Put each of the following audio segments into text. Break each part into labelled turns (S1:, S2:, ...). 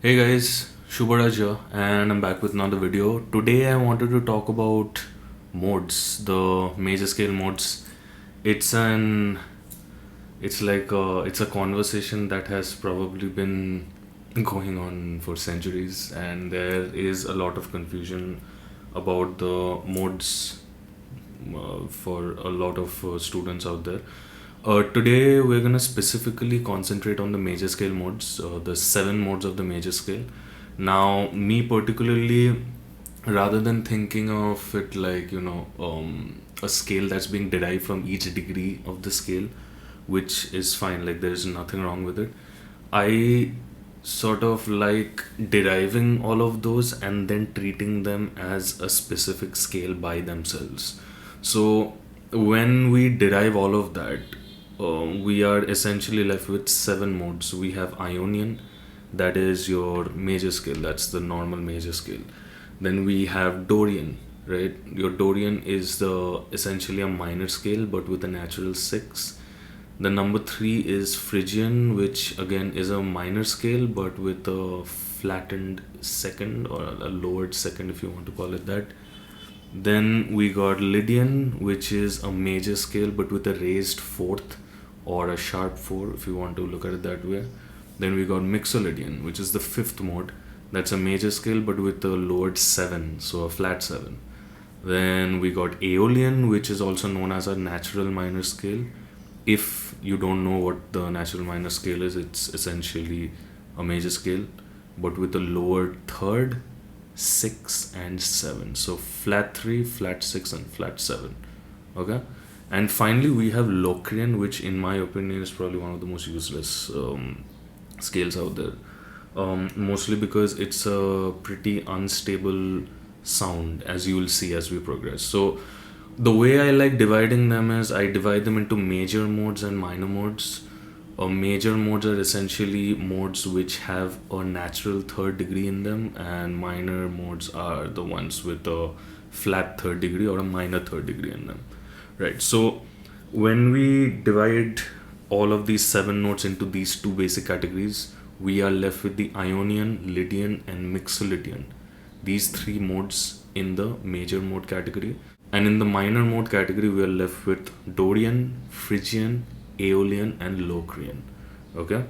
S1: Hey guys, Subharaj here, and I'm back with another video. Today I wanted to talk about modes, the major scale modes. It's an it's a conversation that has probably been going on for centuries, and there is a lot of confusion about the modes for a lot of students out there. Today we're gonna specifically concentrate on the major scale modes, the seven modes of the major scale. Now, me particularly, rather than thinking of it like a scale that's being derived from each degree of the scale, which is fine, like there is nothing wrong with it. I sort of like deriving all of those and then treating them as a specific scale by themselves. So when we derive all of that, we are essentially left with seven modes. We have Ionian, that is your major scale, that's the normal major scale. Then we have Dorian, right? Your Dorian is the essentially a minor scale but with a natural six. The number three is Phrygian, which again is a minor scale but with a flattened second or a lowered second, if you want to call it that. Then we got Lydian, which is a major scale but with a raised fourth or a sharp four, if you want to look at it that way. Then we got Mixolydian, which is the fifth mode. That's a major scale but with a lowered seven, so a flat seven. Then we got Aeolian, which is also known as a natural minor scale. If you don't know what the natural minor scale is, it's essentially a major scale but with a lowered third, six, and seven. So flat three, flat six, and flat seven. Okay. And finally, we have Locrian, which, in my opinion, is probably one of the most useless scales out there. Mostly because it's a pretty unstable sound, as you will see as we progress. So, the way I like dividing them is I divide them into major modes and minor modes. Major modes are essentially modes which have a natural third degree in them, and minor modes are the ones with a flat third degree or a minor third degree in them. Right. So when we divide all of these seven notes into these two basic categories, we are left with the Ionian, Lydian, and Mixolydian. These three modes in the major mode category. And in the minor mode category, we are left with Dorian, Phrygian, Aeolian, and Locrian. Okay?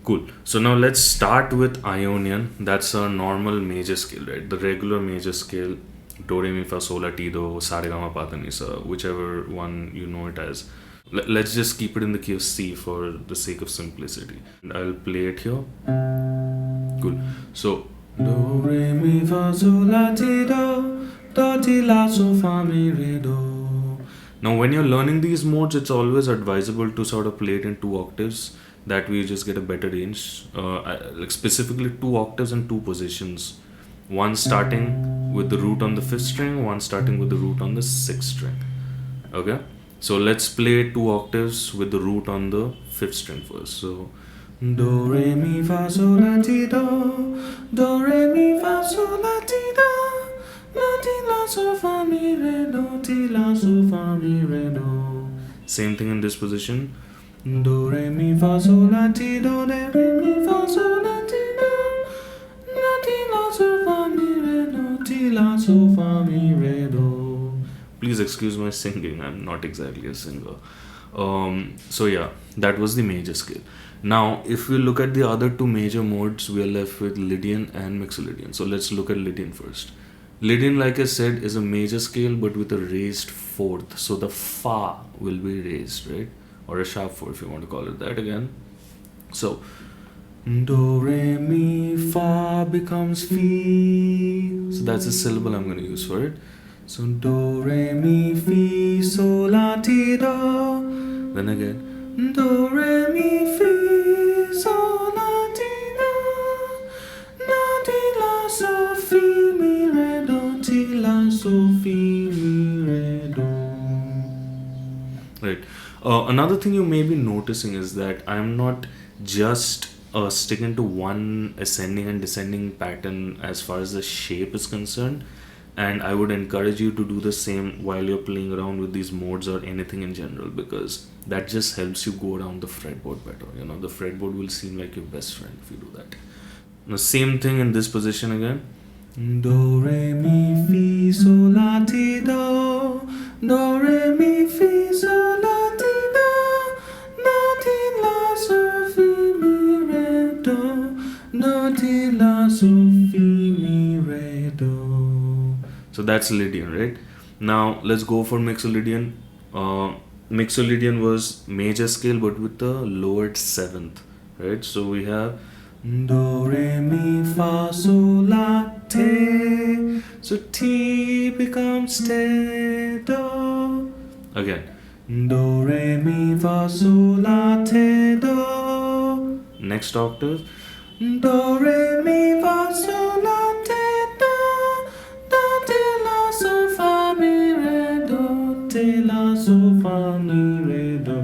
S1: Cool. So now let's start with Ionian. That's a normal major scale, right? The regular major scale, do re mi fa sol la ti do sa re ga ma pa dha ni sa, whichever one you know it as. Let's just keep it in the key of C for the sake of simplicity. I'll play it here. Cool. So do re mi fa sol la ti do ti la so fa mi re do. Now, when you're learning these modes, it's always advisable to sort of play it in two octaves. That way, you just get a better range. Like specifically, two octaves and two positions. One starting with the root on the fifth string, one starting with the root on the sixth string. Okay? So, let's play two octaves with the root on the fifth string first. So, do re mi fa sol la ti do re mi fa sol la ti do ti la so fa mi re do ti la so fa mi re do. Same thing in this position. Do re mi fa sol la ti do re mi fa sol la ti do ti la so fa mi re do ti la so fa mi re do. Please excuse my singing. I'm not exactly a singer. So yeah, that was the major scale. Now, if we look at the other two major modes, we are left with Lydian and Mixolydian. So let's look at Lydian first. Lydian, like I said, is a major scale but with a raised fourth. So the fa will be raised, right? Or a sharp four if you want to call it that again. So do re mi fa becomes fi. So that's a syllable I'm going to use for it. So do re mi fi sol la ti do. Then again do re mi fi sol la ti do ti la so fi mi re do ti la so fi mi re do. Right. Another thing you may be noticing is that I'm not just sticking to one ascending and descending pattern as far as the shape is concerned, and I would encourage you to do the same while you're playing around with these modes or anything in general, because that just helps you go around the fretboard better. The fretboard will seem like your best friend if you do that. The same thing in this position again. Do, re, mi, fi, sol, la, ti, do. Do, re, mi, fi, sol, la, ti, do. Do, ti, la, sol, fi, mi, re, do. Do, ti, la, sol, fi, mi, re, do. So that's Lydian, right? Now let's go for Mixolydian. Mixolydian was major scale but with the lowered seventh, right? So we have do, re, mi, fa, sol, la, te. So ti becomes te, do. Again. Do, re, mi, fa, sol, la, te, do. Next octave. Do, re, mi, fa, sol, la, te, do. Do, te, la, sol, fa, mi, re, do. Te, la, sol, fa, mi, re, do.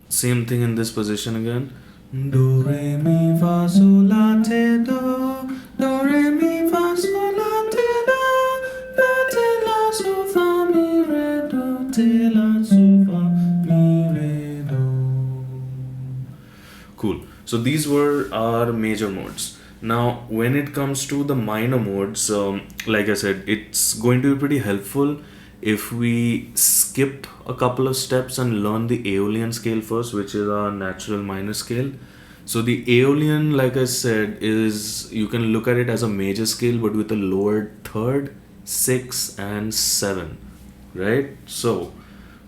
S1: Same thing in this position again. Do, re, mi, fa, sol, la, te, do. Do, re, mi, fa, sol, la, te, do. Do, te, la, sol, fa, mi, re, do. Te, la, sol, fa, mi, re, do. Cool. So these were our major modes. Now, when it comes to the minor modes, like I said, it's going to be pretty helpful if we skip a couple of steps and learn the Aeolian scale first, which is our natural minor scale. So the Aeolian, like I said, is, you can look at it as a major scale but with a lowered third, 6 and 7, right? So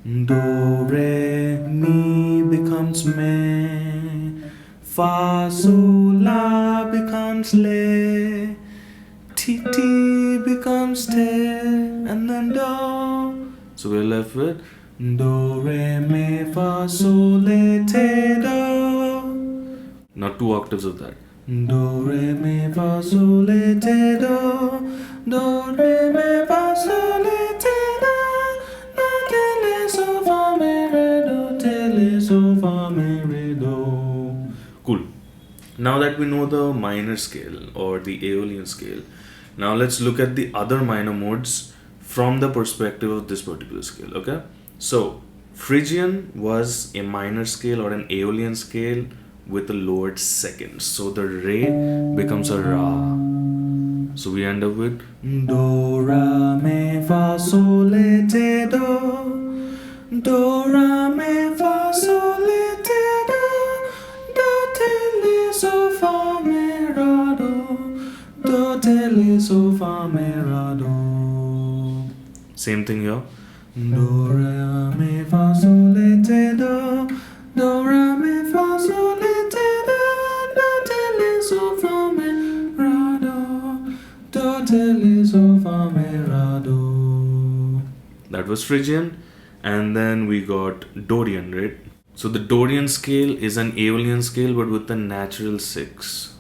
S1: do, re, mi becomes me, fa, sol, la becomes le, ti, ti becomes te, and then do. So we're left with do, re, mi, fa, sol, le, te, do. Now 2 octaves of that. Do, re, mi, fa, sol, le, te, do. Do, re, mi, fa, sol, le, te, do. Do, te, le, sol, fa, mi, re, do. Te, le, sol, fa, mi, re, do. Cool. Now that we know the minor scale or the Aeolian scale, now let's look at the other minor modes from the perspective of this particular scale, okay? So, Phrygian was a minor scale or an Aeolian scale with a lowered second. So the re becomes a ra. So we end up with do, ra, mi, fa, sol, le, te, do. Do, ra, mi, fa, sol, le, te, do. Do, te, le, sol, fa, mi, ra, do. Do, te, le, sol, fa, mi, ra, do. Same thing here. Do, ra, mi, fa, sol, le, te, do. Do, ra, mi, fa, sol, le, te, do. Do, te, le, sol, fa, mi, ra, do. Do, te, le, sol, fa, mi, ra, do. That was Phrygian. And then we got Dorian, right? So the Dorian scale is an Aeolian scale but with a natural 6.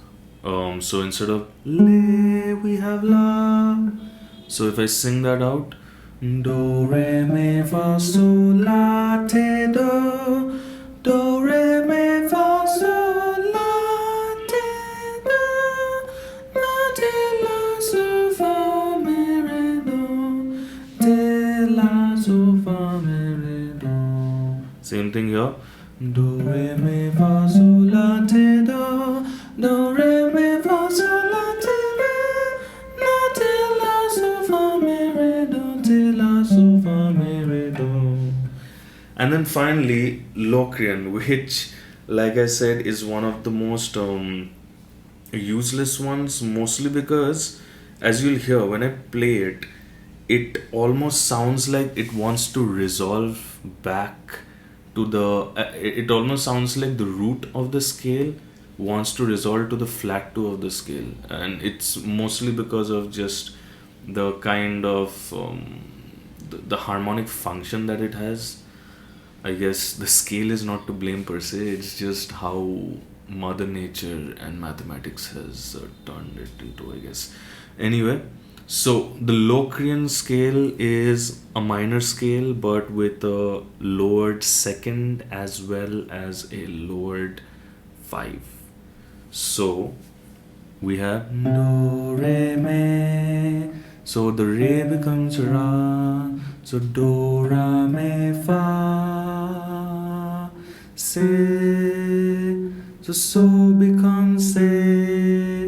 S1: So instead of le, we have la. So if I sing that out, do, re, mi, fa, sol, la, te, do. Do, re, mi, fa, sol, la, te, do. Do, te, la, sol, fa, mi, re, do. Te, la, sol, fa, mi, re, do. Same thing here. Do, re, mi, fa, sol, la, te, do. Do, re, mi, fa, sol, la, te, do. Do, te, la, sol, fa, mi, re, do. Te, la, sol, fa, mi, re, do. And then finally, Locrian, which, like I said, is one of the most useless ones, mostly because, as you'll hear when I play it, it almost sounds like it wants to resolve back to the. It almost sounds like the root of the scale wants to resolve to the flat 2 of the scale, and it's mostly because of just the kind of the harmonic function that it has. I guess the scale is not to blame per se, it's just how Mother Nature and mathematics has turned it into, I guess. Anyway, so the Locrian scale is a minor scale but with a lowered second as well as a lowered 5. So we have do, re, mi. So the re becomes ra. So do, ra, mi, fa, se. So becomes se.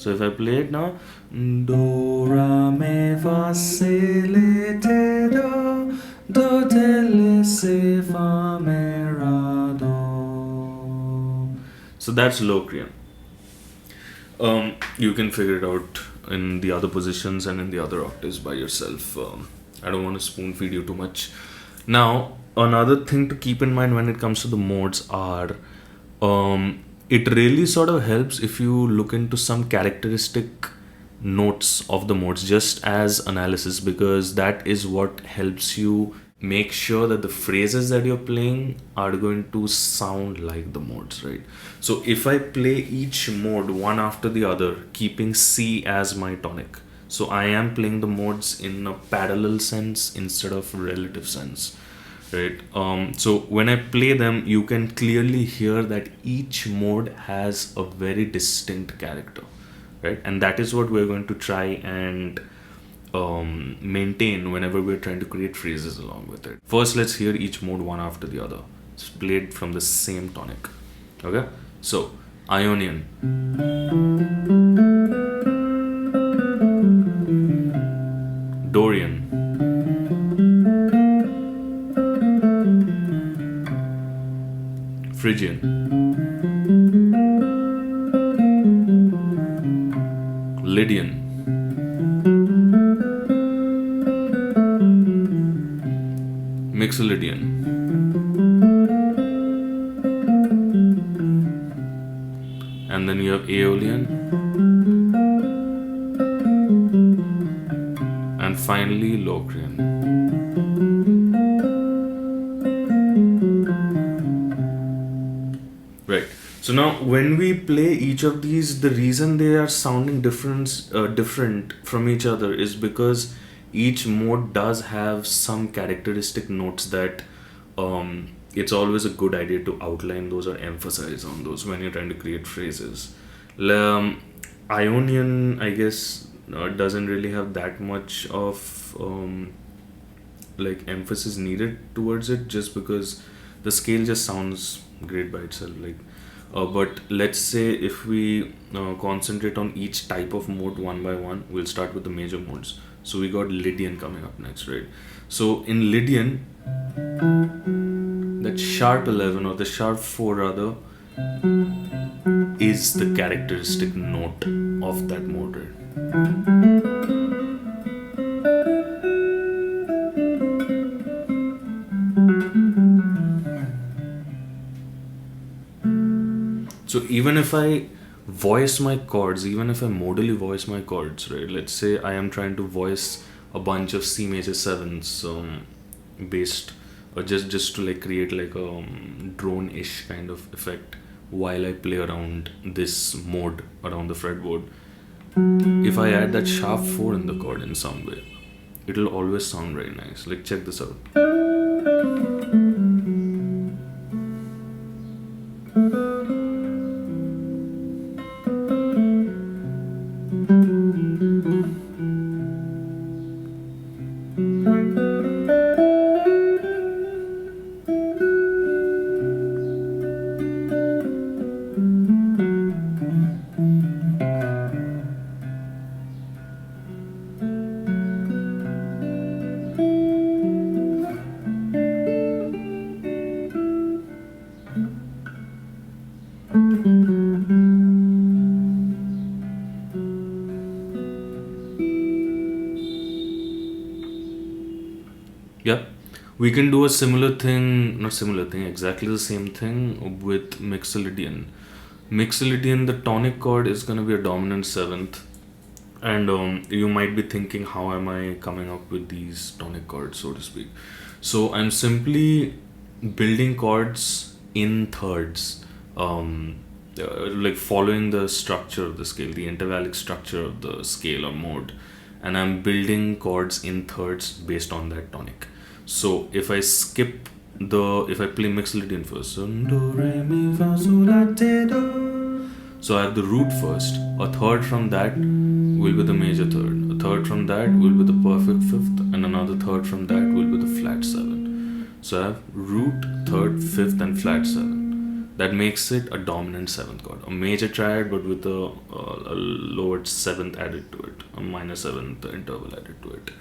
S1: So if I play it now, do ra me fa se le te do te le se fa me ra do. So that's Locrian. You can figure it out in the other positions and in the other octaves by yourself. I don't want to spoon feed you too much. Now, another thing to keep in mind when it comes to the modes are, it really sort of helps if you look into some characteristic notes of the modes just as analysis, because that is what helps you make sure that the phrases that you're playing are going to sound like the modes, right? So if I play each mode one after the other, keeping C as my tonic, so I am playing the modes in a parallel sense instead of relative sense, right? So when I play them, you can clearly hear that each mode has a very distinct character, right? And that is what we're going to try and maintain whenever we're trying to create phrases along with it. First, let's hear each mode one after the other. It's played from the same tonic. Okay, so Ionian. Dorian. Phrygian. Lydian. Mixolydian. And then you have Aeolian. And finally Locrian. Right. So now when we play each of these, the reason they are sounding different from each other is because each mode does have some characteristic notes that it's always a good idea to outline those or emphasize on those when you're trying to create phrases. Ionian, I guess, doesn't really have that much of like emphasis needed towards it, just because the scale just sounds great by itself. Like, but let's say if we concentrate on each type of mode one by one, we'll start with the major modes. So we got Lydian coming up next, right? So in Lydian, that sharp 11 or the sharp 4 rather is the characteristic note of that mode, right? So even if I voice my chords, even if I modally voice my chords, right? Let's say I am trying to voice a bunch of C major 7s based, or just to like create like a drone-ish kind of effect while I play around this mode around the fretboard. If I add that sharp 4 in the chord in some way, it'll always sound very nice. Like, check this out. Yeah, we can do a similar thing, not similar thing, exactly the same thing with Mixolydian. Mixolydian, the tonic chord is going to be a dominant 7th. And you might be thinking, how am I coming up with these tonic chords, so to speak? So I'm simply building chords in thirds, like following the structure of the scale, the intervallic structure of the scale or mode. And I'm building chords in thirds based on that tonic. So if I play Mixolydian first, so do, re, mi, fa, sol, la, te, do. So I have the root first. A third from that will be the major third. A third from that will be the perfect 5th, and another third from that will be the flat 7. So I have root, third, 5th, and flat 7. That makes it a dominant seventh chord, a major triad, but with a lowered seventh added to it, a minor seventh interval added to it.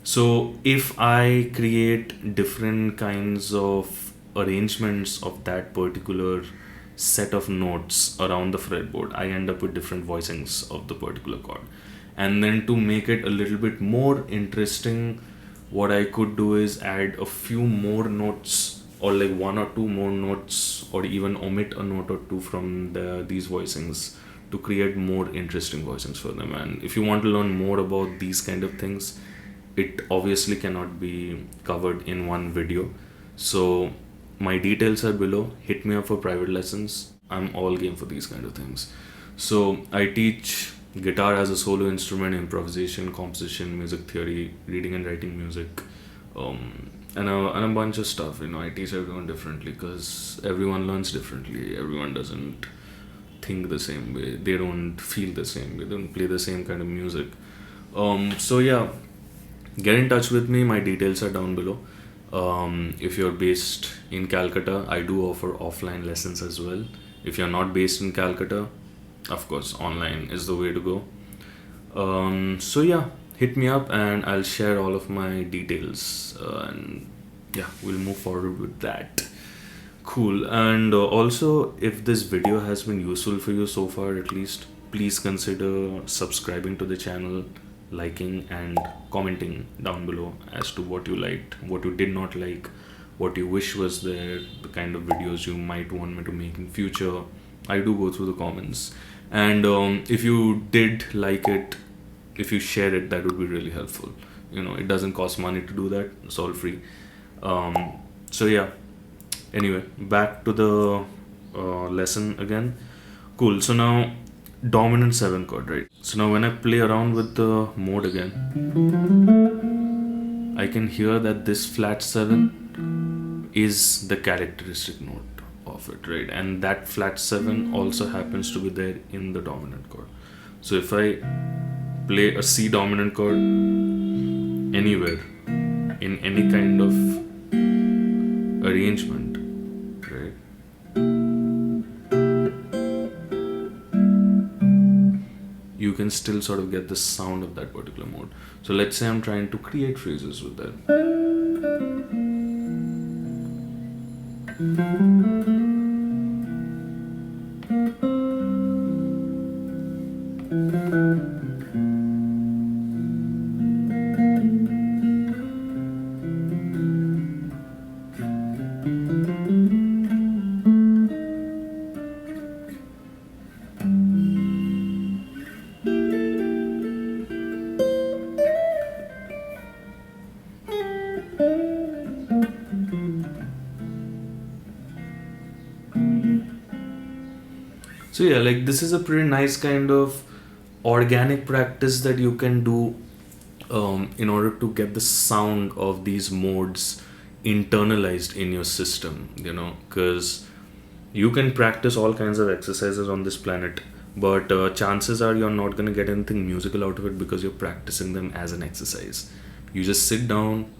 S1: So if I create different kinds of arrangements of that particular set of notes around the fretboard, I end up with different voicings of the particular chord. And then to make it a little bit more interesting, what I could do is add a few more notes, or like one or two more notes, or even omit a note or two from these voicings to create more interesting voicings for them. And if you want to learn more about these kind of things, it obviously cannot be covered in one video. So my details are below. Hit me up for private lessons. I'm all game for these kind of things. So I teach guitar as a solo instrument, improvisation, composition, music theory, reading and writing music, and a bunch of stuff. I teach everyone differently because everyone learns differently. Everyone doesn't think the same way. They don't feel the same way. They don't play the same kind of music. So yeah, get in touch with me. My details are down below. If you're based in Calcutta, I do offer offline lessons as well. If you're not based in Calcutta, of course, online is the way to go. So yeah, hit me up and I'll share all of my details. And yeah, we'll move forward with that. Cool. And also, if this video has been useful for you so far, at least, please consider subscribing to the channel, liking and commenting down below as to what you liked, what you did not like, what you wish was there, the kind of videos you might want me to make in future. I do go through the comments. And if you did like it, if you share it, that would be really helpful. It doesn't cost money to do that. It's all free. So yeah, anyway, back to the lesson again. Cool. So now dominant 7 chord, right? So now when I play around with the mode again, I can hear that this flat 7 is the characteristic note of it, right? And that flat 7 also happens to be there in the dominant chord. So if I play a C dominant chord anywhere in any kind of arrangement, right, you can still sort of get the sound of that particular mode. So let's say I'm trying to create phrases with that. So yeah, like this is a pretty nice kind of organic practice that you can do in order to get the sound of these modes internalized in your system, because you can practice all kinds of exercises on this planet, but chances are you're not going to get anything musical out of it because you're practicing them as an exercise. You just sit down,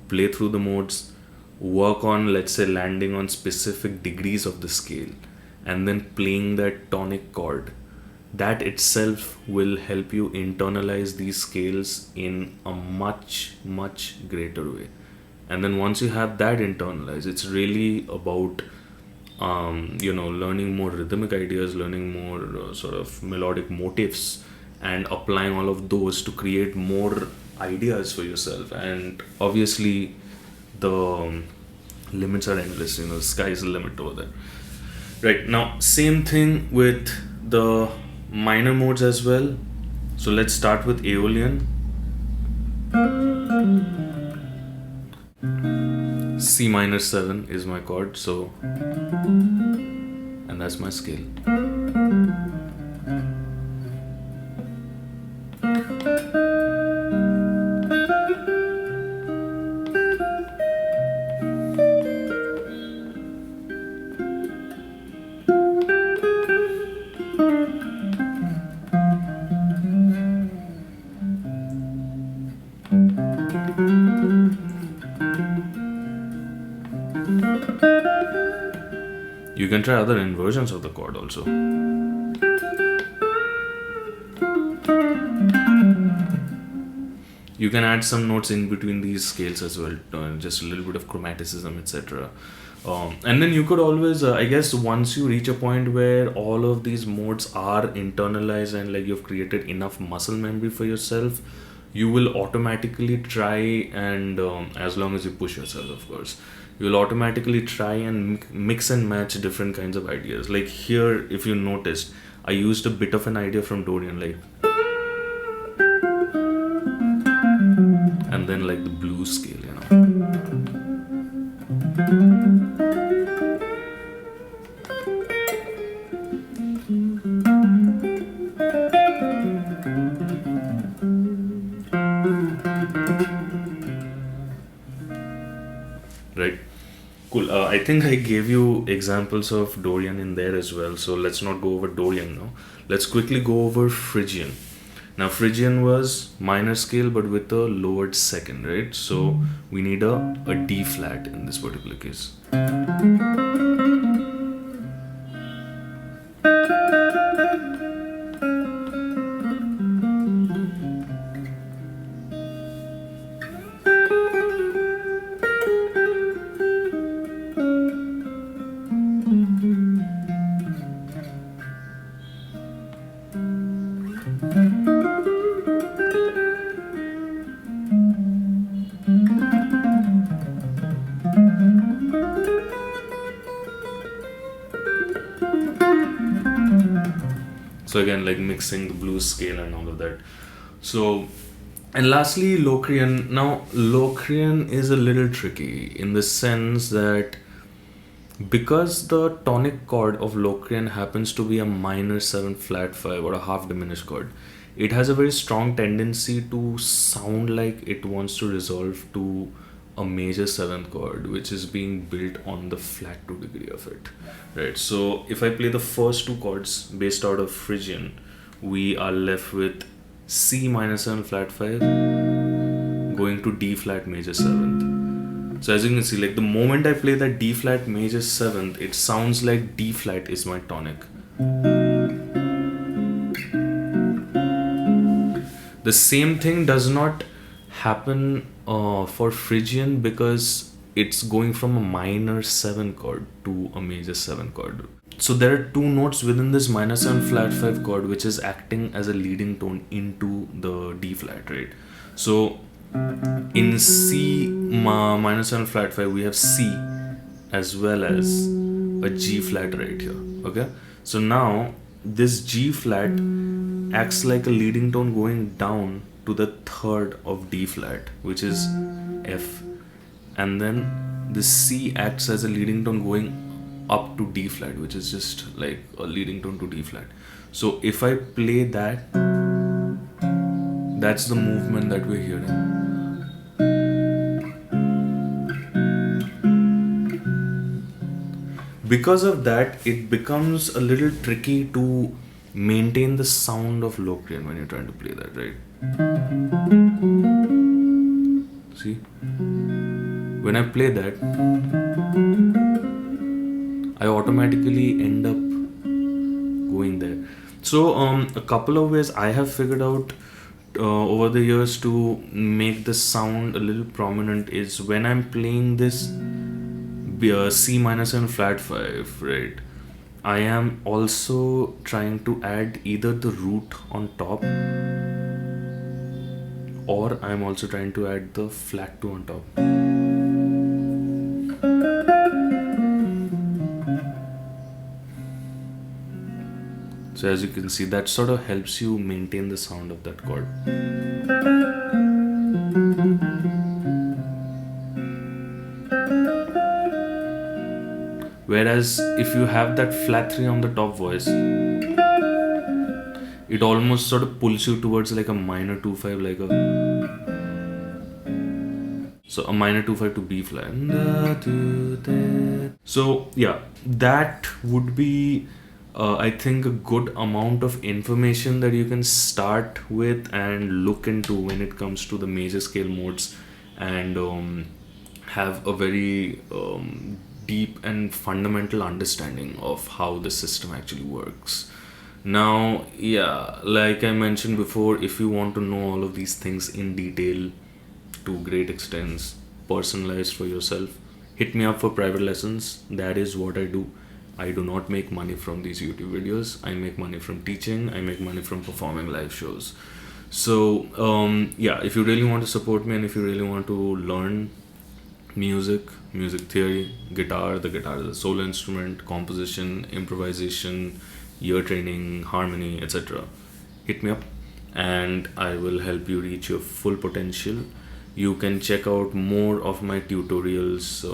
S1: play through the modes, work on, let's say, landing on specific degrees of the scale, and then playing that tonic chord. That itself will help you internalize these scales in a much, much greater way. And then once you have that internalized, it's really about learning more rhythmic ideas, learning more sort of melodic motifs, and applying all of those to create more ideas for yourself. And obviously the limits are endless. The sky is the limit over there. Right, now same thing with the minor modes as well. So let's start with Aeolian. C minor 7 is my chord, so, and that's my scale. try other inversions of the chord also. You can add some notes in between these scales as well, just a little bit of chromaticism, etc. And then you could always, I guess, once you reach a point where all of these modes are internalized and like you've created enough muscle memory for yourself, you will automatically try and, as long as you push yourself, of course, you will automatically try and mix and match different kinds of ideas. Like here, if you noticed, I used a bit of an idea from Dorian, like, and then like the blues scale, you know. Right. Cool. I think I gave you examples of Dorian in there as well. So let's not go over Dorian now. Let's quickly go over Phrygian. Now, Phrygian was minor scale but with a lowered second, right? So we need a D flat in this particular case. So again, like mixing the blues scale and all of that. So, and lastly, Locrian. Now, Locrian is a little tricky in the sense that because the tonic chord of Locrian happens to be a minor 7 flat 5 or a half diminished chord, it has a very strong tendency to sound like it wants to resolve to a major 7th chord, which is being built on the flat 2 degree of it, right? So if I play the first two chords based out of Phrygian, we are left with C minor 7 flat 5 going to D flat major 7th. So as you can see, like the moment I play that D flat major 7th, it sounds like D flat is my tonic. The same thing does not happen for Phrygian because it's going from a minor 7 chord to a major 7 chord. So there are two notes within this minor 7 flat 5 chord which is acting as a leading tone into the D flat, right? So in C minor 7 flat 5 we have C as well as a G flat right here, okay? So now this G flat acts like a leading tone going down to the third of D flat, which is F, and then the C acts as a leading tone going up to D flat, which is just like a leading tone to D flat. So if I play that, that's the movement that we're hearing. Because of that, it becomes a little tricky to maintain the sound of Locrian when you're trying to play that, right? See? When I play that, I automatically end up going there. So a couple of ways I have figured out over the years to make the sound a little prominent is when I'm playing this C minor 7 flat 5, right? I am also trying to add either the root on top, or I am also trying to add the flat 2 on top. So as you can see, that sort of helps you maintain the sound of that chord. Whereas if you have that flat 3 on the top voice, it almost sort of pulls you towards like a minor 2-5, like a, so a minor 2-5 to B flat. So yeah, that would be I think a good amount of information that you can start with and look into when it comes to the major scale modes, and have a very deep and fundamental understanding of how the system actually works. Now, yeah, like I mentioned before, if you want to know all of these things in detail to great extents, personalized for yourself, hit me up for private lessons. That is what I do. I do not make money from these YouTube videos. I make money from teaching, I make money from performing live shows. So, yeah, if you really want to support me and if you really want to learn music theory, guitar, the guitar is a solo instrument, composition, improvisation, ear training, harmony, etc., hit me up and I will help you reach your full potential. You can check out more of my tutorials.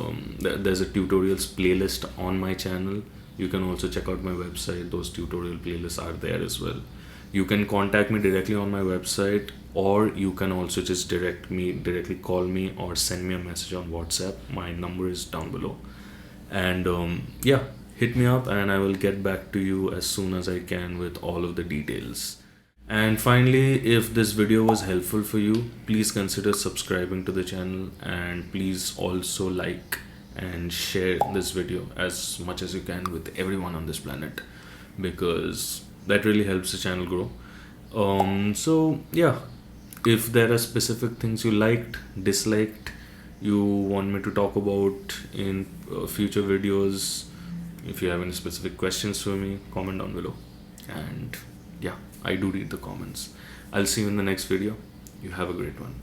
S1: There's a tutorials playlist on my channel. You can also check out my website. Those tutorial playlists are there as well. You can contact me directly on my website, or you can also just directly call me or send me a message on WhatsApp. My number is down below. And yeah, hit me up and I will get back to you as soon as I can with all of the details. And finally, if this video was helpful for you, please consider subscribing to the channel, and please also like and share this video as much as you can with everyone on this planet, because that really helps the channel grow. So yeah, if there are specific things you liked, disliked, you want me to talk about in future videos, if you have any specific questions for me, comment down below. And yeah, I do read the comments. I'll see you in the next video. You have a great one.